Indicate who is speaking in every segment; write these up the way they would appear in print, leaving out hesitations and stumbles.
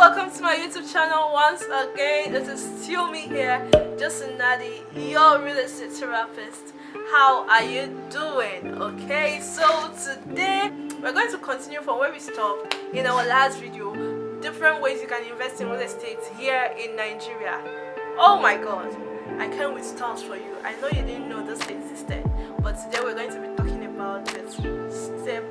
Speaker 1: welcome to my YouTube channel once again. It is still me here, Justin Nadi, your real estate therapist. How are you doing? Okay, so today we're going to continue from where we stopped in our last video. Different ways you can invest in real estate here in Nigeria. Oh my god, I can't wait stars for you. I know you didn't know this existed, but today we're going to be talking about it step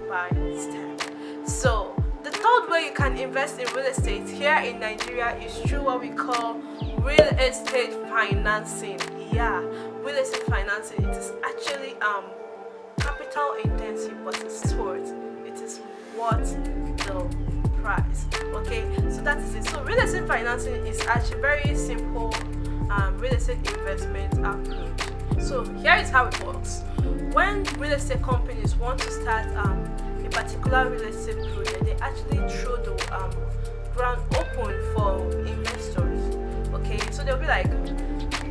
Speaker 1: by step. So the third way you can invest in real estate here in Nigeria is through what we call real estate financing. Yeah, real estate financing. It is actually capital intensive, but it's worth. It is worth the price. Okay, so that is it. So real estate financing is actually very simple real estate investment approach. So here is how it works. When real estate companies want to start a particular real estate project, they actually throw the ground open for investors. Okay, so they'll be like,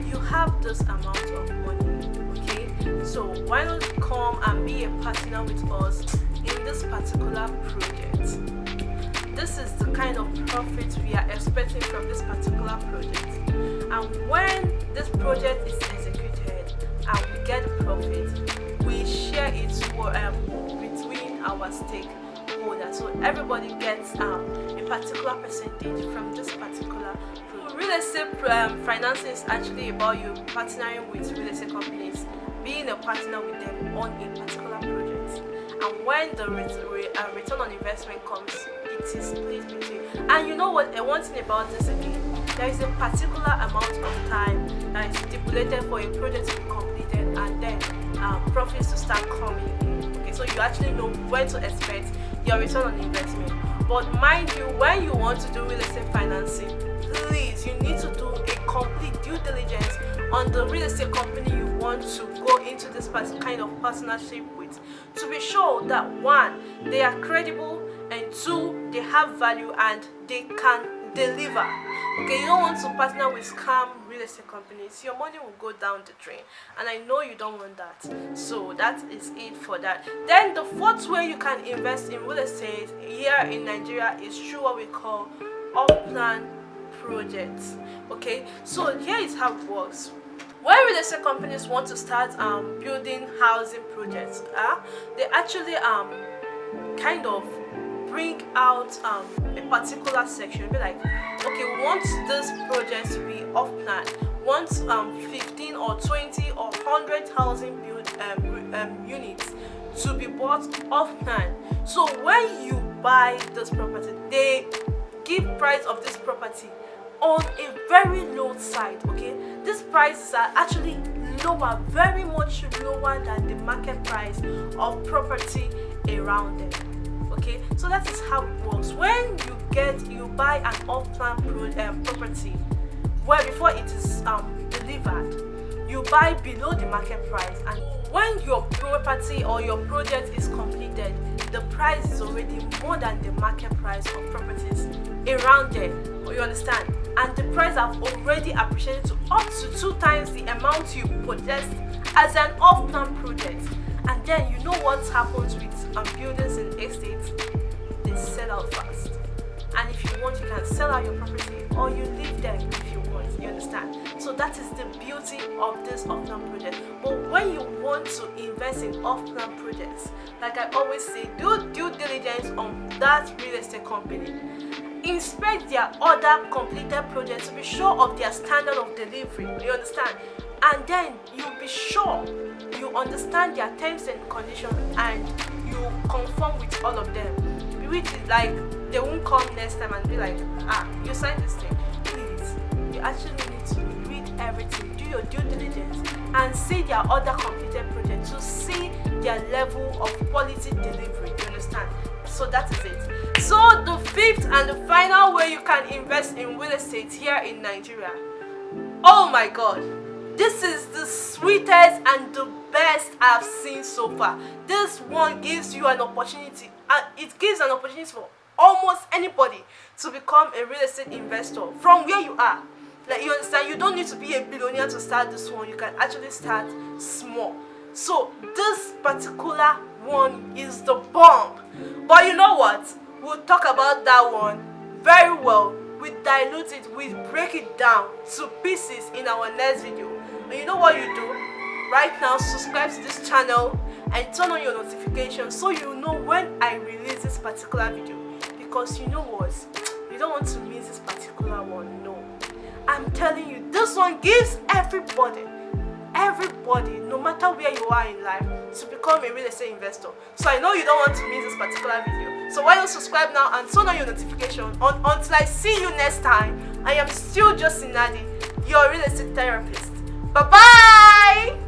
Speaker 1: you have this amount of money, okay, so why not come and be a partner with us in this particular project. This is the kind of profit we are expecting from this particular project, and when this project is executed and we get profit, we share it between our stakeholders. So everybody gets a particular percentage from this particular project. Real estate financing is actually about you partnering with real estate companies, being a partner with them on a particular project. And when the return on investment comes, it is split between. And you know what? One thing about this again, there is a particular amount of time that is stipulated for a project to be completed, and then profits to start coming in. Okay, so you actually know when to expect your return on investment. But mind you, when you want to do real estate financing, please, you need to do a complete due diligence on the real estate company you want to go into this kind of partnership with, to be sure that one, they are credible, and two, they have value and they can deliver. Okay, you don't want to partner with scam real estate companies. Your money will go down the drain, and I know you don't want that. So that is it for that. Then the fourth way you can invest in real estate here in Nigeria is through what we call off-plan projects. Okay, so here is how it works. When real estate companies want to start building housing projects, they actually kind of bring out a particular section. Be like, okay, we want this project to be off plan. Want 15 or 20 or 100 housing units to be bought off plan. So when you buy this property, they give price of this property on a very low side. Okay, these prices are actually lower, very much lower than the market price of property around them. Okay, so that is how it works. When you buy an off-plan property, where before it is delivered, you buy below the market price, and when your property or your project is completed, the price is already more than the market price of properties around there. You understand? And the price have already appreciated to up to 2 times the amount you purchased as an off-plan project. And then you know what happens with buildings in estates? They sell out fast. And if you want, you can sell out your property, or you leave them if you want. You understand? So that is the beauty of this off-plan project. But when you want to invest in off-plan projects, like I always say, do due diligence on that real estate company. Inspect their other completed projects to be sure of their standard of delivery. You understand? And then you'll be sure you understand their terms and conditions, and you conform with all of them. Which is like, they won't come next time and be like, you signed this thing. Please, you actually need to read everything, do your due diligence, and see their other completed projects to see their level of quality delivery. You understand? So that is it. So the fifth and the final way you can invest in real estate here in Nigeria. Oh my god, this is the sweetest and the best I've seen so far. This one gives you an opportunity, and it gives an opportunity for almost anybody to become a real estate investor from where you are. Like, you understand, you don't need to be a billionaire to start this one. You can actually start small. So this particular one is the bomb. But you know what? We'll talk about that one very well. We dilute it, we break it down to pieces in our next video. And you know what you do? Right now, subscribe to this channel and turn on your notifications so you know when I release this particular video. Because you know what? You don't want to miss this particular one. No. I'm telling you, this one gives everybody, no matter where you are in life, to become a real estate investor. So I know you don't want to miss this particular video. So why don't subscribe now and turn on your notification until I see you next time. I am still Josie Nnadi, your real estate therapist. Bye bye.